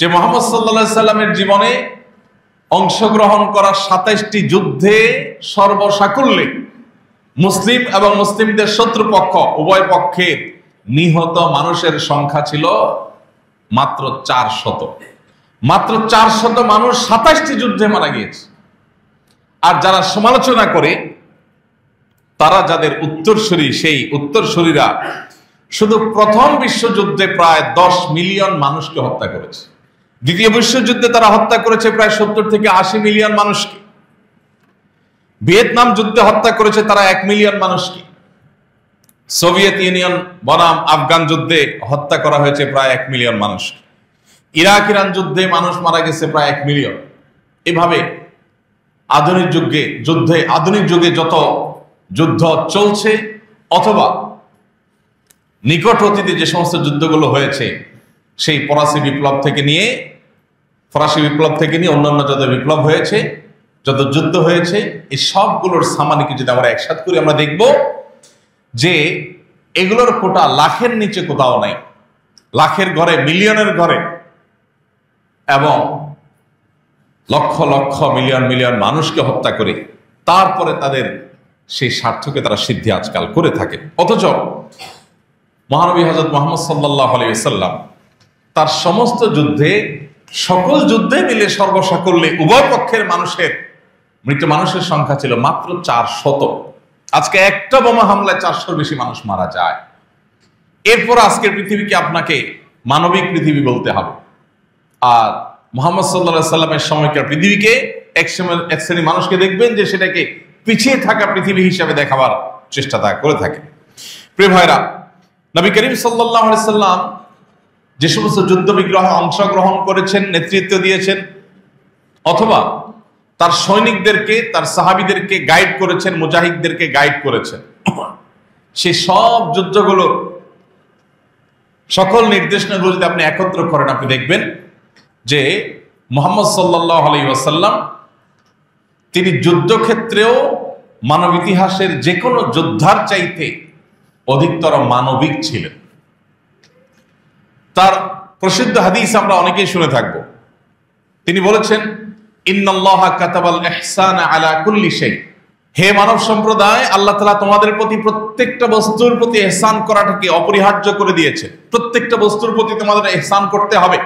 যে মুহাম্মদ সাল্লাল্লাহু আলাইহি সাল্লামের জীবনে অংশগ্রহণ করা ২৭টি যুদ্ধে সর্বসাকুল্যে মুসলিম এবং মুসলিমদের শত্রুপক্ষ উভয় পক্ষের নিহত মানুষের সংখ্যা ছিল মাত্র ৪০০। মাত্র ৪০০ মানুষ ২৭টি যুদ্ধে মারা গিয়েছে। আর যারা সমালোচনা করে তারা যাদের উত্তরসূরি, সেই উত্তরসূরিরা শুধু প্রথম বিশ্বযুদ্ধে প্রায় ১০ মিলিয়ন মানুষকে হত্যা করেছে। দ্বিতীয় বিশ্বযুদ্ধে তারা হত্যা করেছে প্রায় ৭০ থেকে ৮০ মিলিয়ন মানুষকে। ভিয়েতনাম যুদ্ধে হত্যা করেছে তারা ১ মিলিয়ন মানুষকে। সোভিয়েত ইউনিয়ন বনাম আফগান যুদ্ধে হত্যা করা হয়েছে প্রায় ১ মিলিয়ন মানুষকে। ইরাক ইরান যুদ্ধে মানুষ মারা গেছে প্রায় ১ মিলিয়ন। এভাবে আধুনিক যুগে যত যুদ্ধ চলছে অথবা নিকট অতীতে যে সমস্ত যুদ্ধগুলো হয়েছে, সেই ফরাসি বিপ্লব থেকে নিয়ে অন্যান্য যত বিপ্লব হয়েছে, যত যুদ্ধ হয়েছে, এই সবগুলোর সামানিকে যদি আমরা একসাথ করি, আমরা দেখব যে এগুলোর কোটা লাখের নিচে কোথাও নাই। লাখের ঘরে, মিলিয়নের ঘরে এবং লক্ষ লক্ষ মিলিয়ন মিলিয়ন মানুষকে হত্যা করে তারপরে তাদের সেই স্বার্থকে তারা সিদ্ধি আজকাল করে থাকে। অথচ মহানবী হযরত মুহাম্মদ সাল্লাল্লাহু আলাইহি ওয়াসাল্লাম তার সমস্ত যুদ্ধে, সকল যুদ্ধে মিলে সর্বসাকুল্যে উভয় পক্ষের মৃত মানুষের সংখ্যা ছিল মাত্র ৪০০। আজকে একটা বোমা হামলায় ৪০০-র বেশি মানুষ মারা যায়। এরপর আজকের পৃথিবীকে আপনাকে মানবিক পৃথিবী বলতে হবে। আর মুহাম্মদ সাল্লাল্লাহু আলাইহি সাল্লামের সময়কার পৃথিবীকে এক শ্রেণী মানুষকে দেখবেন যে সেটাকে পিছিয়ে থাকা পৃথিবী হিসাবে দেখাবার চেষ্টা তা করে থাকে। প্রিয় ভাইরা, নবী করিম সাল্লাল্লাহু আলাইহি সাল্লাম যে সমস্ত যুদ্ধ বিগ্রহে অংশগ্রহণ করেছেন, নেতৃত্ব দিয়েছেন, অথবা তার সৈনিকদেরকে, তার সাহাবীদেরকে গাইড করেছেন, মুজাহিদদেরকে গাইড করেছেন, সেই সব যুদ্ধগুলোর সকল নির্দেশনাগুলো যদি আপনি একত্র করেন, আপনি দেখবেন যে মুহাম্মদ সাল্লাল্লাহু আলাইহি ওয়াসাল্লাম তিনি যুদ্ধক্ষেত্রেও মানব ইতিহাসের যে কোনো যোদ্ধার চাইতে অধিকতর মানবিক ছিলেন। তার প্রসিদ্ধ হাদিস আমরা অনেকেই শুনে থাকব। তিনি বলেছেন, ইন্নাল্লাহা কাতাবাল ইহসানা আলা কুল্লি শাই। হে মানব সম্প্রদায়, আল্লাহ তাআলা তোমাদের প্রতি প্রত্যেকটা বস্তুর প্রতি ইহসান করাটাকে অপরিহার্য করে দিয়েছে। প্রত্যেকটা বস্তুর প্রতি তোমাদের ইহসান করতে হবে।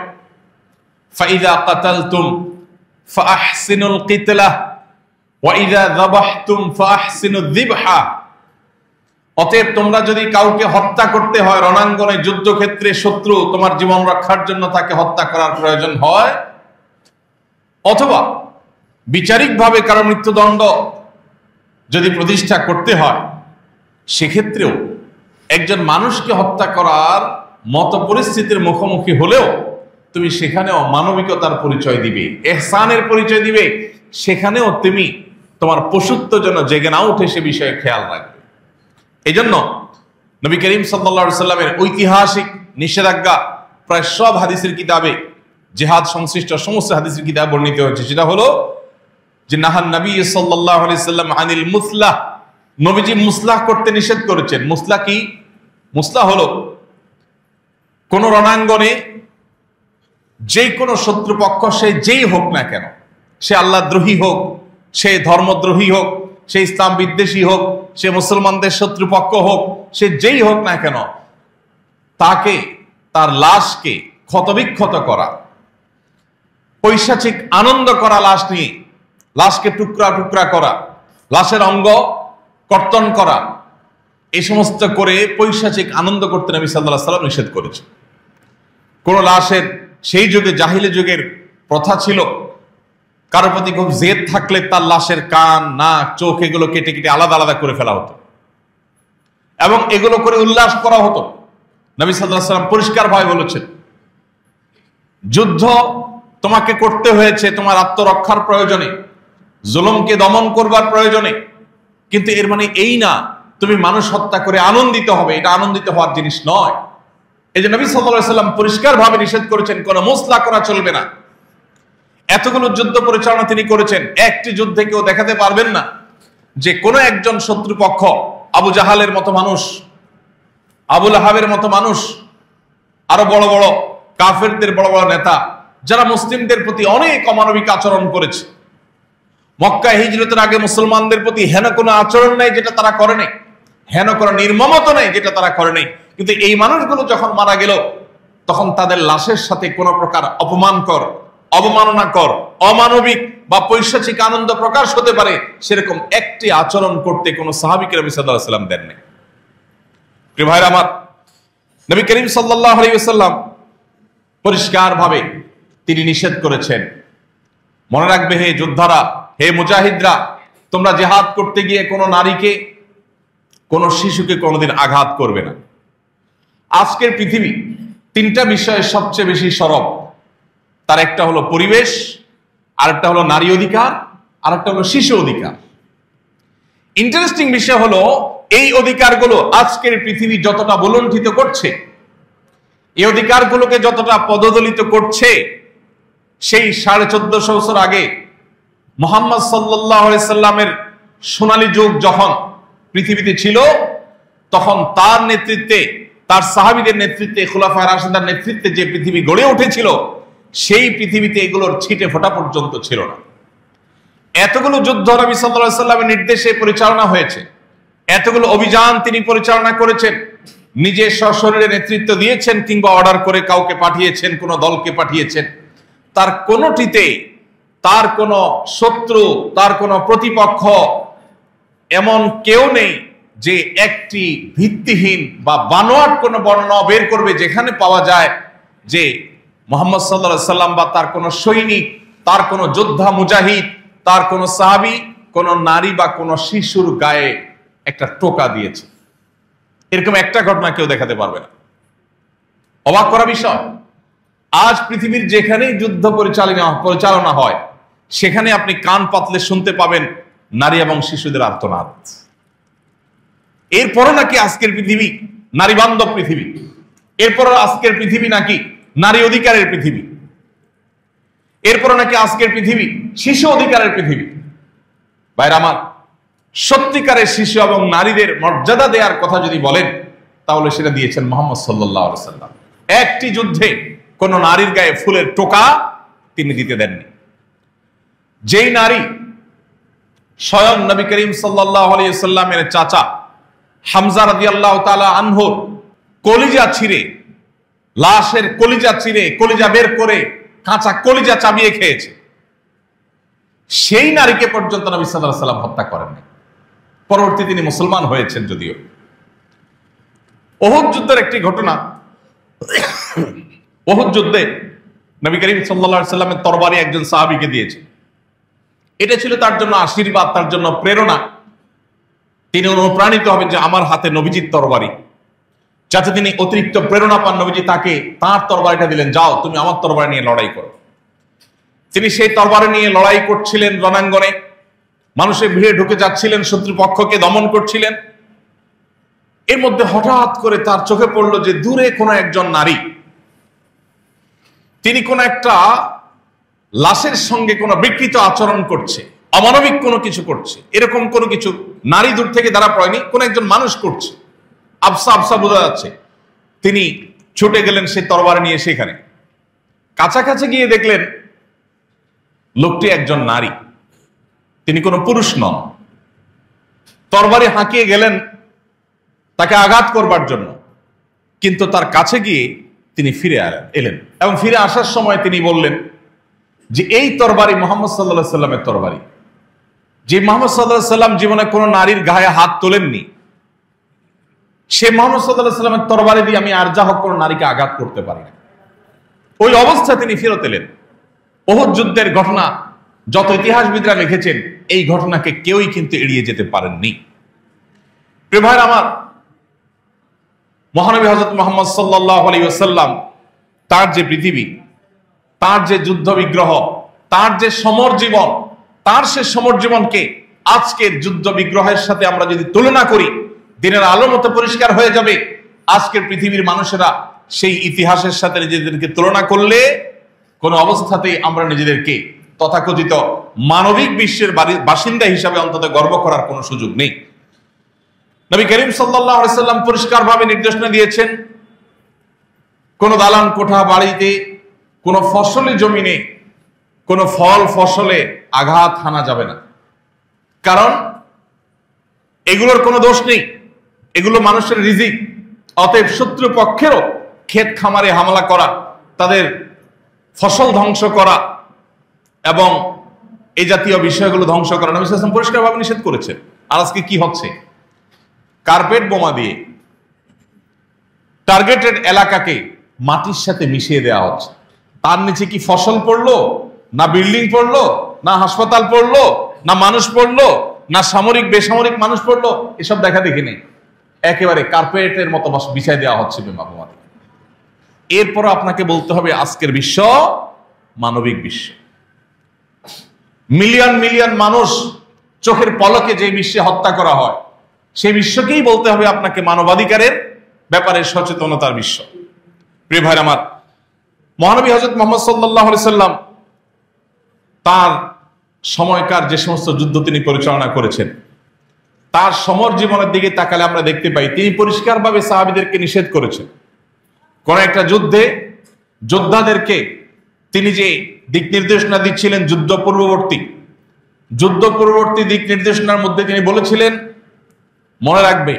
ফাইযা কাতালতুম ফাআহসিনুল কিতলা ওয়া ইযা যাবাহতুম ফাআহসিনুয যিবহা। অতএব তোমরা যদি কাউকে হত্যা করতে হয়, রণাঙ্গনে যুদ্ধক্ষেত্রে শত্রু তোমার জীবন রক্ষার জন্য তাকে হত্যা করার প্রয়োজন হয়, অথবা বিচারিকভাবে কারো মৃত্যুদণ্ড যদি প্রতিষ্ঠা করতে হয়, সেক্ষেত্রেও একজন মানুষকে হত্যা করার মতো পরিস্থিতির মুখোমুখি হলেও তুমি সেখানেও মানবিকতার পরিচয় দিবে, ইহসানের পরিচয় দিবে। সেখানেও তুমি তোমার পশুত্ব যেন জেগে না উঠে সে বিষয়ে খেয়াল রাখবে। এই জন্য নবী করিম সাল্লাল্লাহু আলাইহি সাল্লামের ঐতিহাসিক নিষেধাজ্ঞা প্রায় সব হাদিসের কিতাবে, জিহাদ সংশ্লিষ্ট সমস্ত হাদিসের কিতাবে বর্ণিত হয়েছে। সেটা হলো যে নাহান নবী সাল্লাল্লাহু আলাইহি সাল্লাম আনিল মুসলাহ। নবীজি মুসলাহ করতে নিষেধ করেছেন। মুসলাহ কি? মুসলাহ হলো কোন রণাঙ্গনে যে কোনো শত্রুপক্ষ, সে যেই হোক না কেন, সে আল্লাহদ্রোহী হোক, সে ধর্মদ্রোহী হোক, সে ইসলাম বিদ্বেষী হোক, সে মুসলমানদের শত্রুপক্ষ হোক, সে যেই হোক না কেন, তাকে, তার লাশকে ক্ষতবিক্ষত করা, পৈশাচিক আনন্দ করা, লাশ নিয়ে লাশকে টুকরা টুকরা করা, লাশের অঙ্গ কর্তন করা, এই সমস্ত করে পৈশাচিক আনন্দ করতে নবী সাল্লাল্লাহু আলাইহি সাল্লাম নিষেধ করেছে। কোন লাশের, সেই যুগে জাহিলি যুগের প্রথা ছিল, কারোর প্রতি খুব জেদ থাকলে তার লাশের কান, নাক, চোখ এগুলো কেটে কেটে আলাদা আলাদা করে ফেলা হতো এবং এগুলো করে উল্লাস করা হতো। নবী সাল্লাল্লাহু আলাইহি সাল্লাম পরিষ্কার ভাবে বলেছেন, যুদ্ধ তোমাকে করতে হয়েছে তোমার আত্মরক্ষার প্রয়োজনে, জুলুমকে দমন করবার প্রয়োজনে, কিন্তু এর মানে এই না তুমি মানুষ হত্যা করে আনন্দিত হবে। এটা আনন্দিত হওয়ার জিনিস নয়। এই যে নবী সাল্লাল্লাহু আলাইহি সাল্লাম পরিষ্কার ভাবে নিষেধ করেছেন, কোনো মুসলা করা চলবে না। এতগুলো যুদ্ধ পরিচালনা তিনি করেছেন, একটি যুদ্ধে কেউ দেখাতে পারবেন না যে কোনো একজন শত্রুপক্ষ, আবু জাহালের মতো মানুষ, আবু লাহাবের মতো মানুষ, আরো বড় বড় কাফেরদের বড় বড় নেতা যারা মুসলিমদের প্রতি অনেক অমানবিক আচরণ করেছে। মক্কা হিজরতের আগে মুসলমানদের প্রতি হেন কোনো আচরণ নেই যেটা তারা করে নাই, হেন কোনো নির্মমতা নেই যেটা তারা করে নাই। কিন্তু এই মানুষগুলো যখন মারা গেল, তখন তাদের লাশের সাথে কোনো প্রকার অপমানকর, অবমাননাকর, অমানবিক বা পৈশাচিক আনন্দ প্রকাশ হতে পারে সেরকম একটি আচরণ করতে কোনো সাহাবী নবী সাল্লাল্লাহু আলাইহি ওয়াসাল্লাম দেননি। প্রিয় ভাইরা আমার, নবী করিম সাল্লাল্লাহু আলাইহি ওয়াসাল্লাম পরিষ্কারভাবে তিনি নিষেধ করেছেন। মনে রাখবে হে যোদ্ধারা, হে মুজাহিদরা, তোমরা জিহাদ করতে গিয়ে কোনো নারীকে, কোনো শিশুকে কোনোদিন আঘাত করবে না। আজকের পৃথিবী তিনটা বিষয়ে সবচেয়ে বেশি সরব। তার একটা হলো পরিবেশ, আরেকটা হলো নারী অধিকার, আরেকটা হলো শিশু অধিকার। ইন্টারেস্টিং বিষয় হলো এই অধিকারগুলো আজকের পৃথিবী যতটা বলণ্ঠিত করছে, এই অধিকারগুলোকে যতটা পদদলিত করছে, সেই 1450 বছর আগে মুহাম্মদ সাল্লাল্লাহু আলাইহি সাল্লামের সোনালী যুগ যখন পৃথিবীতে ছিল, তখন তার নেতৃত্বে, তার সাহাবীদের নেতৃত্বে, খুলাফায়ে রাশিদার নেতৃত্বে যে পৃথিবী গড়ে উঠেছিল, সেই পৃথিবীতে এগুলোর ছিটে ফোঁটা পর্যন্ত ছিল না। এতগুলো যুদ্ধ নবী সাল্লাল্লাহু আলাইহি সাল্লামের নির্দেশে পরিচালনা হয়েছে, এতগুলো অভিযান তিনি পরিচালনা করেছেন, নিজে সশরীরে নেতৃত্ব দিয়েছেন কিংবা অর্ডার করে কাউকে পাঠিয়েছেন, কোন দলকে পাঠিয়েছেন। তার কোনটিতে তার কোন শত্রু, তার কোন প্রতিপক্ষ এমন কেউ নেই যে একটি ভিত্তিহীন বা বানোয়াট কোন বর্ণনা বের করবে যেখানে পাওয়া যায় যে মুহাম্মদ সাল্লাল্লাহু আলাইহি সাল্লাম বা তার কোন সৈনিক, তার কোন যোদ্ধা মুজাহিদ, তার কোন সাহাবী কোন নারী বা কোন শিশুর গায়ে একটা টোকা দিয়েছে। এরকম একটা ঘটনা কেউ দেখাতে পারবে না। অবাক করা বিষয়, আজ পৃথিবীর যেখানেই যুদ্ধ পরিচালনা হয় সেখানে আপনি কান পাতলে শুনতে পাবেন নারী এবং শিশুদের আর্তনাদ। এরপরও নাকি আজকের পৃথিবী নারী বান্ধব পৃথিবী, এরপর আজকের পৃথিবী নাকি নারী অধিকারের পৃথিবী, এরপর নাকি আজকের পৃথিবী শিশু অধিকারের পৃথিবী। ভাইরা আমার, সত্যিকারের শিশু এবং নারীদের মর্যাদা দেওয়ার কথা যদি বলেন, তাহলে সেটা দিয়েছেন মুহাম্মদ সাল্লাল্লাহু আলাইহি সাল্লাম। একটি যুদ্ধে কোন নারীর গায়ে ফুলের টোকা তিনি দিতে দেননি। যেই নারী স্বয়ং নবী করিম সাল্লাল্লাহু আলাইহি সাল্লামের চাচা হামজা রাদিয়াল্লাহু তাআলা আনহুর কলিজা ছিঁড়ে, লাশের কলিজা ছিঁড়ে, কলিজা বের করে কাঁচা কলিজা চাবিয়ে খেয়েছে, সেই নারীকে পর্যন্ত নবী সাল্লাল্লাহু আলাইহি সাল্লাম হত্যা করেননি। পরবর্তী তিনি মুসলমান হয়েছেন যদিও। উহুদ যুদ্ধের একটি ঘটনা, উহুদ যুদ্ধে নবী করিম সাল্লাল্লাহু আলাইহি সাল্লামের তরবারি একজন সাহাবীকে দিয়েছে। এটা ছিল তার জন্য আশীর্বাদ, তার জন্য প্রেরণা। তিনি অনুপ্রাণিত হবেন যে আমার হাতে নবীজির তরবারি, যাতে তিনি অতিরিক্ত প্রেরণা পান। নবীজি তাকে তার তরবারিটা দিলেন, যাও তুমি আমার তরবারি নিয়ে লড়াই করো। তিনি সেই তরবারি নিয়ে লড়াই করছিলেন রণাঙ্গনে, মানুষের ভিড়ে ঢুকে যাচ্ছিলেন, শত্রুপক্ষকে দমন করছিলেন। এর মধ্যে হঠাৎ করে তার চোখে পড়লো যে দূরে কোনো একজন নারী, তিনি কোন একটা লাশের সঙ্গে কোনো বিকৃত আচরণ করছে, অমানবিক কোনো কিছু করছে। এরকম কোনো কিছু নারী দূর থেকে দ্বারা পড়েনি, কোন একজন মানুষ করছে, আবসা আবসা বোঝা যাচ্ছে। তিনি ছুটে গেলেন সেই তরবারি নিয়ে, সেখানে কাছাকাছি গিয়ে দেখলেন লোকটি একজন নারী, তিনি কোনো পুরুষ নন। তরবারি হাঁকিয়ে গেলেন তাকে আঘাত করবার জন্য, কিন্তু তার কাছে গিয়ে তিনি ফিরে এলেন এবং ফিরে আসার সময় তিনি বললেন যে এই তরবারি মুহাম্মদ সাল্লাল্লাহু আলাইহি সাল্লামের তরবারি, যে মুহাম্মদ সাল্লাল্লাহু আলাইহি সাল্লাম জীবনে কোনো নারীর গায়ে হাত তোলেননি, সে মুহাম্মদ সাল্লাল্লাহু আলাইহি সাল্লামের তরবারি দিয়ে আমি আর যা হোক কোনো নারীকে আঘাত করতে পারি না। ওই অবস্থায় তিনি ফেরত এলেন। উহুদ যুদ্ধের ঘটনা যত ইতিহাসবিদরা লিখেছেন, এই ঘটনাকে কেউই কিন্তু এড়িয়ে যেতে পারেননি। প্রিয় ভাইরা আমার, মহানবী হযরত মুহাম্মদ সাল্লাল্লাহু আলাইহি ওয়াসাল্লাম, তার যে পৃথিবী, তার যে যুদ্ধ বিগ্রহ, তার যে সমর জীবন, তার সে সমর জীবনকে আজকের যুদ্ধ বিগ্রহের সাথে আমরা যদি তুলনা করি, দিনের আলোর মতো পরিষ্কার হয়ে যাবে আজকের পৃথিবীর মানুষেরা সেই ইতিহাসের সাথে নিজেদেরকে তুলনা করলে কোন অবস্থাতেই আমরা নিজেদেরকে তথাকথিত মানবিক বিশ্বের বাসিন্দা হিসাবে অন্তত গর্ব করার কোনো সুযোগ নেই। নবী করিম সাল্লাল্লাহু আলাইহি সাল্লাম পরিষ্কারভাবে নির্দেশনা দিয়েছেন, কোন দালান কোঠা বাড়িতে কোন ফসলি জমিনে কোন ফল ফসলে আঘাত হানা যাবে না, কারণ এগুলোর কোনো দোষ নেই, এগুলো মানুষের রিজিক। অতএব শত্রু পক্ষেরও ক্ষেত খামারে হামলা করা, তাদের ফসল ধ্বংস করা এবং এই জাতীয় বিষয়গুলো ধ্বংস করা নবী সাল্লাল্লাহু আলাইহি ওয়াসাল্লাম পরিষ্কারভাবে নিষেধ করেছেন। আর আজকে কি হচ্ছে? কার্পেট বোমা দিয়ে টার্গেটেড এলাকাকে মাটির সাথে মিশিয়ে দেওয়া হচ্ছে। তার নিচে কি ফসল পড়লো, না বিল্ডিং পড়লো, না হাসপাতাল পড়লো, না মানুষ পড়লো, না সামরিক বেসামরিক মানুষ পড়লো, এসব দেখা দেখি নেই। একেবারে কার্পেটের মতো বিছাই দেওয়া হচ্ছে বোমা দিয়ে। এরপর আপনাকে বলতে হবে আজকের বিশ্ব মানবিক বিশ্ব। মিলিয়ন মিলিয়ন মানুষ চোখের পলকে যে বিশ্বে হত্যা করা হয়, সেই বিশ্বকেই বলতে হবে আপনাকে মানবাধিকারের ব্যাপারে সচেতনতার বিশ্ব। প্রিয় ভাইরা আমার, মহানবী হযরত মুহাম্মদ সাল্লাল্লাহু আলাইহি সাল্লাম তার সময়কার যে সমস্ত যুদ্ধ তিনি পরিচালনা করেছেন, তার সমর জীবনের দিকে তাকালে আমরা দেখতে পাই তিনি পরিষ্কারভাবে সাহাবীদেরকে নিষেধ করেছেন। কোন একটা যুদ্ধে যোদ্ধাদেরকে তিনি যে দিক নির্দেশনা দিচ্ছিলেন যুদ্ধ পূর্ববর্তী দিক নির্দেশনার মধ্যে তিনি বলেছিলেন, মনে রাখবে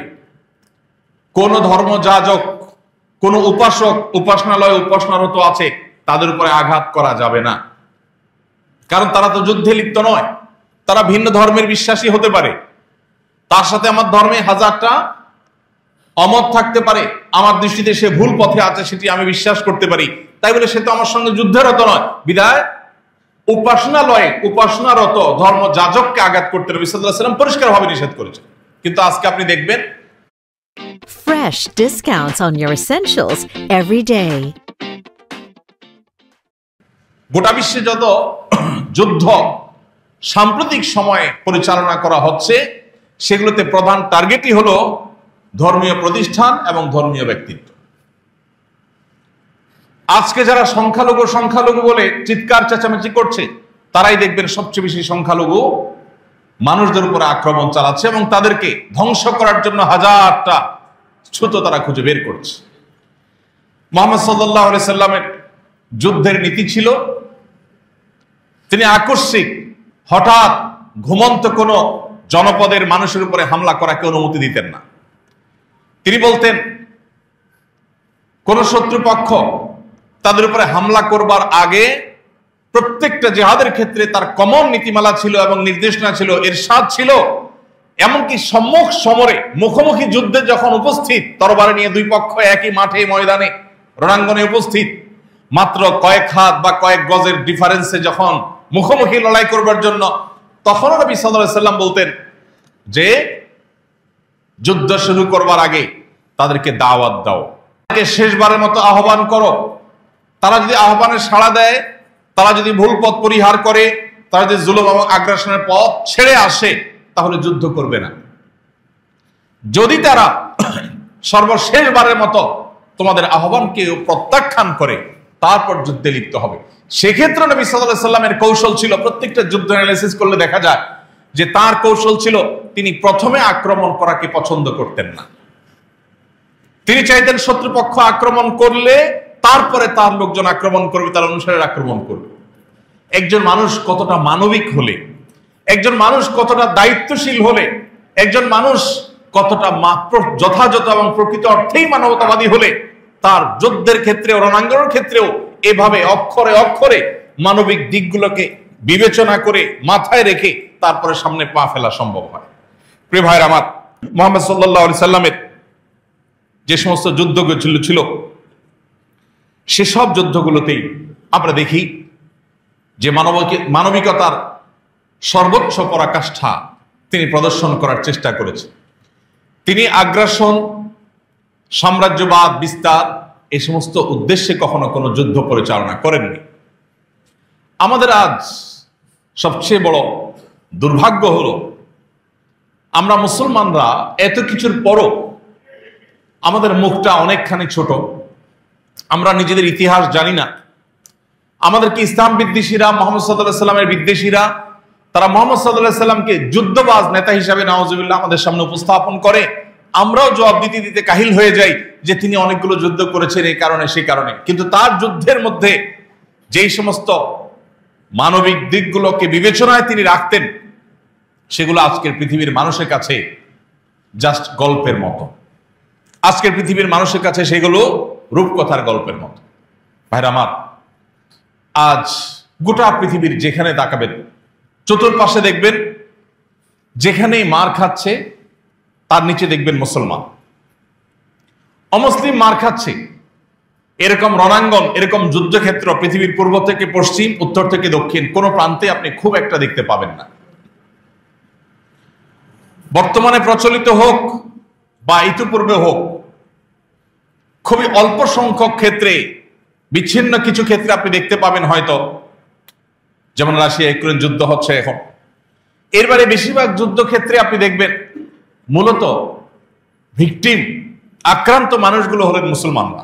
কোন ধর্মযাজক, কোন উপাসক উপাসনালয়ে উপাসনারত আছে তাদের উপরে আঘাত করা যাবে না, কারণ তারা তো যুদ্ধে লিপ্ত নয়, তারা ভিন্ন ধর্মের বিশ্বাসী হতে পারে, তার সাথে আমার ধর্মে হাজারটা অমত থাকতে পারে, আমার দৃষ্টিতে সে ভুল পথে আছে সেটি আমি বিশ্বাস করতে পারি, তাই বলে সে তো আমার সঙ্গে যুদ্ধরত নয়। বিধায় উপাসনালয়ে উপাসনারত ধর্মযাজককে আঘাত করতে নবী সাল্লাল্লাহু আলাইহি ওয়াসাল্লাম পরিষ্কারভাবে নিষেধ করেছেন। কিন্তু আজকে আপনি দেখবেন fresh discounts on your essentials every day. গোটা বিশ্বে যত যুদ্ধ সাম্প্রতিক সময়ে পরিচালনা করা হচ্ছে, সেগুলোতে প্রধান টার্গেটই হলো ধর্মীয় প্রতিষ্ঠান এবং ধর্মীয় ব্যক্তিত্ব। আজকে যারা সংখ্যালঘু বলে চিৎকার চেঁচামেচি করছে, তারাই দেখবেন সবচেয়ে বেশি সংখ্যালঘু মানুষদের উপরে আক্রমণ চালাচ্ছে এবং তাদেরকে ধ্বংস করার জন্য হাজারটা ছুতো তারা খুঁজে বের করছে। মুহাম্মদ সাল্লাল্লাহু আলাইহি সাল্লামের যুদ্ধের নীতি ছিল, তিনি আকস্মিক হঠাৎ ঘুমন্ত কোন জনপদের মানুষের উপরে হামলা করাকে অনুমতি দিতেন না। তিনি বলতেন কোন শত্রুপক্ষ তাদের উপরে হামলা করবার আগে প্রত্যেকটা জিহাদের ক্ষেত্রে তার কমন নীতিমালা ছিল এবং নির্দেশনা ছিল, ইরশাদ ছিল, এমনকি সম্মুখ সমরে মুখোমুখি যুদ্ধে যখন উপস্থিত, তরবারি নিয়ে দুই পক্ষ একই মাঠে ময়দানে রণাঙ্গনে উপস্থিত, মাত্র কয়েক হাত বা কয়েক গজের ডিফারেন্সে যখন মুখোমুখি লড়াই করবার জন্য, তখন নবী সাল্লাল্লাহু আলাইহি সাল্লাম বলতেন যে যুদ্ধ শুরু করবার আগে তাদেরকে দাওয়াত দাও, তাদেরকে শেষবারের মতো আহ্বান করো। তারা যদি আহ্বানে সাড়া দেয়, তারা যদি ভুল পথ পরিহার করে, তারা যদি জুলুম এবং আগ্রাসনের পথ ছেড়ে আসে, তাহলে যুদ্ধ করবে না। যদি তারা সর্বশেষবারের মতো তোমাদের আহ্বানকে প্রত্যাখ্যান করে, তারপর যুদ্ধে লিপ্ত হবে। সেক্ষেত্রে নবী সাল্লাল্লাহু আলাইহি সাল্লামের কৌশল ছিল, প্রত্যেকটা যুদ্ধ অ্যানালাইসিস করলে দেখা যায় যে তার কৌশল ছিল, তিনি প্রথমে আক্রমণ করাকে পছন্দ করতেন না। তিনি চাইতেন শত্রুপক্ষ আক্রমণ করলে তারপরে তার লোকজন আক্রমণ করবে, তার অনুসারে আক্রমণ করবে। একজন মানুষ কতটা মানবিক হলে, একজন মানুষ কতটা দায়িত্বশীল হলে, একজন মানুষ কতটা মাত্র যথাযথ এবং প্রকৃত অর্থেই মানবতাবাদী হলে, তার যুদ্ধের ক্ষেত্রে রণাঙ্গনের ক্ষেত্রেও এভাবে অক্ষরে অক্ষরে মানবিক দিকগুলোকে বিবেচনা করে মাথায় রেখে তারপরে সামনে পা ফেলা সম্ভব হয়। প্রিয় ভাইরা আমার, মুহাম্মদ সাল্লাল্লাহু আলাইহি সাল্লামের যে সমস্ত যুদ্ধগুলো ছিল, সেসব যুদ্ধগুলোতেই আমরা দেখি যে মানবিকতার সর্বোচ্চ পরাকাষ্ঠা তিনি প্রদর্শন করার চেষ্টা করেছেন। তিনি আগ্রাসন, সাম্রাজ্যবাদ বিস্তার এই সমস্ত উদ্দেশ্যে কখনো কোনো যুদ্ধ পরিচালনা করেননি। আমাদের আজ সবচেয়ে বড় দুর্ভাগ্য হলো, আমরা মুসলমানরা এত কিছুর পরও আমাদের মুখটা অনেকখানি ছোট, আমরা নিজেদের ইতিহাস জানি না। আমাদেরকে ইসলাম বিদ্বেষীরা, মুহাম্মদ সাল্লাল্লাহু আলাইহি সাল্লামের বিদ্বেষীরা, তারা মুহাম্মদ সাল্লাল্লাহু আলাইহি সাল্লামকে যুদ্ধবাজ নেতা হিসাবে নাউজুবিল্লাহ আমাদের সামনে উপস্থাপন করে। আমরাও জবাব দিতে দিতে কাহিল হয়ে যাই যে তিনি অনেকগুলো যুদ্ধ করেছেন এই কারণে সেই কারণে, কিন্তু তার যুদ্ধের মধ্যে যেই সমস্ত মানবিক দিকগুলোকে বিবেচনায় তিনি রাখতেন, সেগুলো আজকের পৃথিবীর মানুষের কাছে জাস্ট গল্পের মতো। আজকের পৃথিবীর মানুষের কাছে সেগুলো রূপকথার গল্পের মতো। ভাইরা আমার, আজ গোটা পৃথিবীর যেখানে তাকাবেন, চতুর্পাশে দেখবেন যেখানেই মার খাচ্ছে তার নিচে দেখবেন মুসলমান। অমুসলিম মার খাচ্ছে, এরকম রণাঙ্গন, এরকম যুদ্ধক্ষেত্র পৃথিবীর পূর্ব থেকে পশ্চিম, উত্তর থেকে দক্ষিণ কোনো প্রান্তে আপনি খুব একটা দেখতে পাবেন না। বর্তমানে প্রচলিত হোক বা ইতিপূর্বে হোক, খুবই অল্প সংখ্যক ক্ষেত্রে, বিচ্ছিন্ন কিছু ক্ষেত্রে আপনি দেখতে পাবেন হয়তো, যেমন রাশিয়া ইউক্রেন যুদ্ধ হচ্ছে এখন। এরবারে বেশিরভাগ যুদ্ধক্ষেত্রে আপনি দেখবেন মূলত ভিকটিম, আক্রান্ত মানুষগুলো হলেন মুসলমানরা।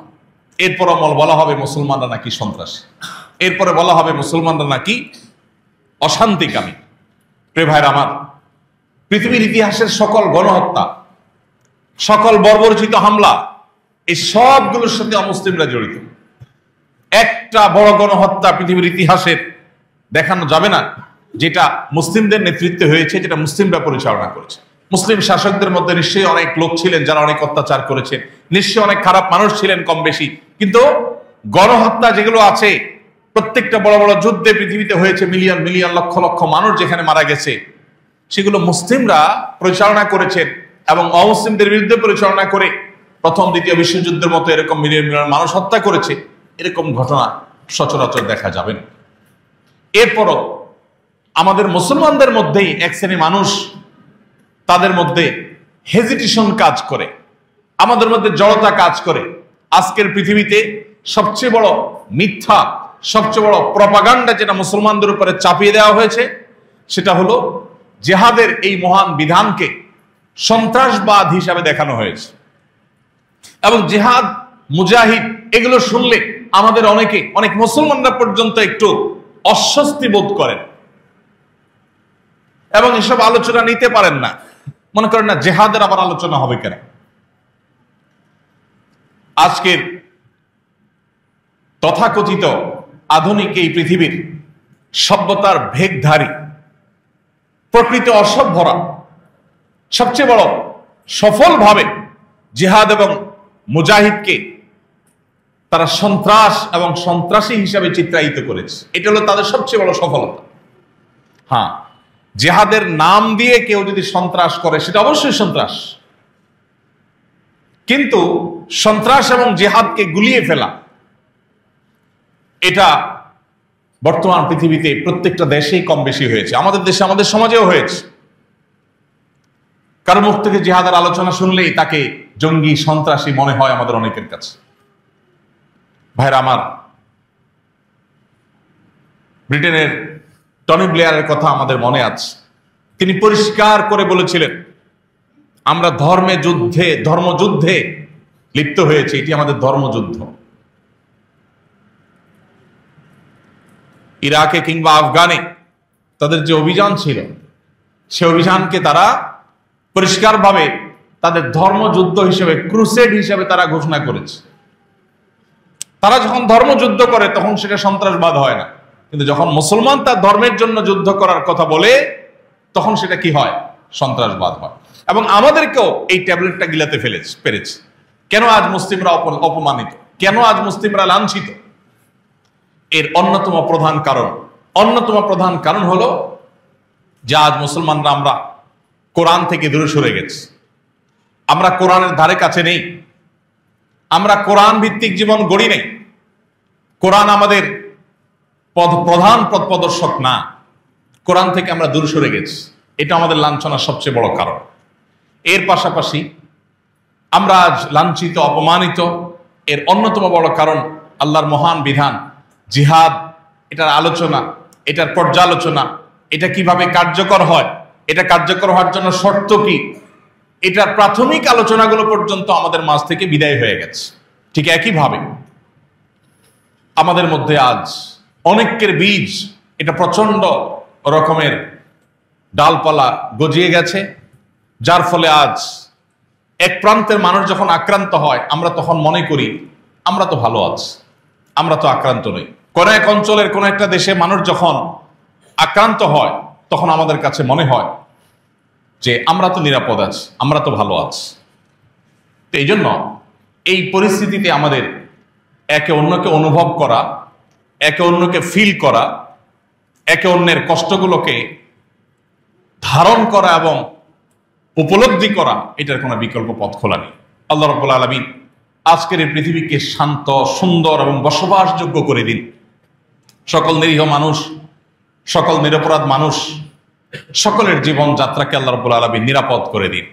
এরপর বলা হবে মুসলমানরা নাকি সন্ত্রাসী, এরপরে বলা হবে মুসলমানরা নাকি অশান্তিকামী। প্রিয় ভাইরা আমার, পৃথিবীর ইতিহাসের সকল গণহত্যা, সকল বর্বরচিত হামলা, এই সবগুলোর সাথে অমুসলিমরা জড়িত। একটা বড় গণহত্যা পৃথিবীর ইতিহাসের দেখানো যাবে না যেটা মুসলিমদের নেতৃত্বে হয়েছে, যেটা মুসলিমরা পরিচালনা করেছে। মুসলিম শাসকদের মধ্যে নিশ্চয়ই অনেক লোক ছিলেন যারা অনেক অত্যাচার করেছেন, নিশ্চয়ই অনেক খারাপ মানুষ ছিলেন কম বেশি, কিন্তু গণহত্যা যেগুলো আছে, প্রত্যেকটা বড় বড় যুদ্ধে পৃথিবীতে হয়েছে, মিলিয়ন মিলিয়ন লক্ষ লক্ষ মানুষ যেখানে মারা গেছে, সেগুলো মুসলিমরা পরিচালনা করেছেন এবং অমুসলিমদের বিরুদ্ধে পরিচালনা করে প্রথম দ্বিতীয় বিশ্বযুদ্ধের মতো এরকম মিলিয়ন মিলিয়ন মানুষ হত্যা করেছে। এরকম ঘটনা সচরাচর দেখা যাবে না। এরপরও আমাদের মুসলমানদের মধ্যেই এক শ্রেণী মানুষ, তাদের মধ্যে হেজিটেশন কাজ করে, আমাদের মধ্যে জড়তা কাজ করে। আজকের পৃথিবীতে সবচেয়ে বড় মিথ্যা, সবচেয়ে বড় প্রপাগান্ডা যেটা মুসলমানদের উপরে চাপিয়ে দেওয়া হয়েছে, সেটা হলো জিহাদের এই মহান বিধানকে সন্ত্রাসবাদ হিসাবে দেখানো হয়েছে। এবং জিহাদ, মুজাহিদ এগুলো শুনলে আমাদের অনেক মুসলমানরা পর্যন্ত একটু অস্বস্তি বোধ করেন এবং এসব আলোচনা নিতে পারেন না, মনে করেন না জিহাদের আবার আলোচনা হবে কেন। আজকের তথাকথিত আধুনিক এই পৃথিবীর সভ্যতার ভেগধারী, প্রকৃত অসভ্যরা সবচেয়ে বড় সফলভাবে জিহাদ এবং মুজাহিদকে তারা সন্ত্রাস এবং সন্ত্রাসী হিসাবে চিত্রায়িত করেছে। এটা হলো তাদের সবচেয়ে বড় সফলতা। হ্যাঁ, জিহাদের নাম দিয়ে কেউ যদি সন্ত্রাস করে সেটা অবশ্যই সন্ত্রাস, কিন্তু সন্ত্রাস এবং জিহাদকে গুলিয়ে ফেলা, এটা বর্তমান পৃথিবীতে প্রত্যেকটা দেশেই কম বেশি হয়েছে। আমাদের দেশে, আমাদের সমাজেও হয়েছে। কারো মুখ থেকে জিহাদের আলোচনা শুনলেই তাকে জঙ্গি, সন্ত্রাসী মনে হয় আমাদের অনেকের কাছে। ভাইরা আমার, ব্রিটেনের টনি ব্লেয়ারের কথা আমাদের মনে আছে। তিনি পরিষ্কার করে বলেছিলেন, আমরা ধর্মযুদ্ধে লিপ্ত হয়েছে, এটি আমাদের ধর্মযুদ্ধ। ইরাকে কিংবা আফগানে তাদের যে অভিযান ছিল, সে অভিযানকে তারা পরিষ্কারভাবে তাদের ধর্মযুদ্ধ হিসেবে, ক্রুসেড হিসেবে তারা ঘোষণা করেছে। তারা যখন ধর্মযুদ্ধ করে তখন সেটা সন্ত্রাসবাদ হয় না, কিন্তু যখন মুসলমান তার ধর্মের জন্য যুদ্ধ করার কথা বলে তখন সেটা কি হয়? সন্ত্রাসবাদ হয়। এবং আমাদেরকেও এই ট্যাবলেটটা গিলাতে পেরেছে। কেন আজ মুসলিমরা অপমানিত? কেন আজ মুসলিমরা লাঞ্ছিত? এর অন্যতম প্রধান কারণ হলো যে আজ মুসলমানরা আমরা কোরআন থেকে দূরে সরে গেছি। আমরা কোরআনের ধারে কাছে নেই, আমরা কোরআন ভিত্তিক জীবন গড়ি নেই। কোরআন আমাদের প্রধান পথ প্রদর্শক না, কোরআন থেকে আমরা দূরে সরে গেছি। এটা আমাদের লাঞ্ছনার সবচেয়ে বড় কারণ। এর পাশাপাশি আমরা আজ লাঞ্ছিত, অপমানিত, এর অন্যতম বড় কারণ আল্লাহর মহান বিধান জিহাদ, এটার আলোচনা, এটার পর্যালোচনা, এটা কিভাবে কার্যকর হয়, এটা কার্যকর হওয়ার জন্য শর্ত কি, এটার প্রাথমিক আলোচনাগুলো পর্যন্ত আমাদের মাঝ থেকে বিদায় হয়ে গেছে। ঠিক একইভাবে আমাদের মধ্যে আজ অনেকের বীজ, এটা প্রচন্ড রকমের ডালপালা গজিয়ে গেছে, যার ফলে আজ এক প্রান্তের মানুষ যখন আক্রান্ত হয় আমরা তখন মনে করি আমরা তো ভালো আছি, আমরা তো আক্রান্ত নই। কোন এক অঞ্চলের কোন একটা দেশে মানুষ যখন আক্রান্ত হয়, তখন আমাদের কাছে মনে হয় যে আমরা তো নিরাপদ আছি, আমরা তো ভালো আছি। তো এই জন্য এই পরিস্থিতিতে আমাদের একে অন্যকে অনুভব করা, একে অন্যকে ফিল করা, একে অন্যের কষ্টগুলোকে ধারণ করা এবং উপলব্ধি করা, এটার কোনো বিকল্প পথ খোলা নেই। আল্লাহ রাব্বুল আলামিন আজকের এই পৃথিবীকে শান্ত, সুন্দর এবং বসবাসযোগ্য করে দিন। সকল নিরীহ মানুষ, সকল নিরপরাধ মানুষ, সকলের জীবন যাত্রাকে আল্লাহ রাব্বুল আলামিন নিরাপদ করে দিন।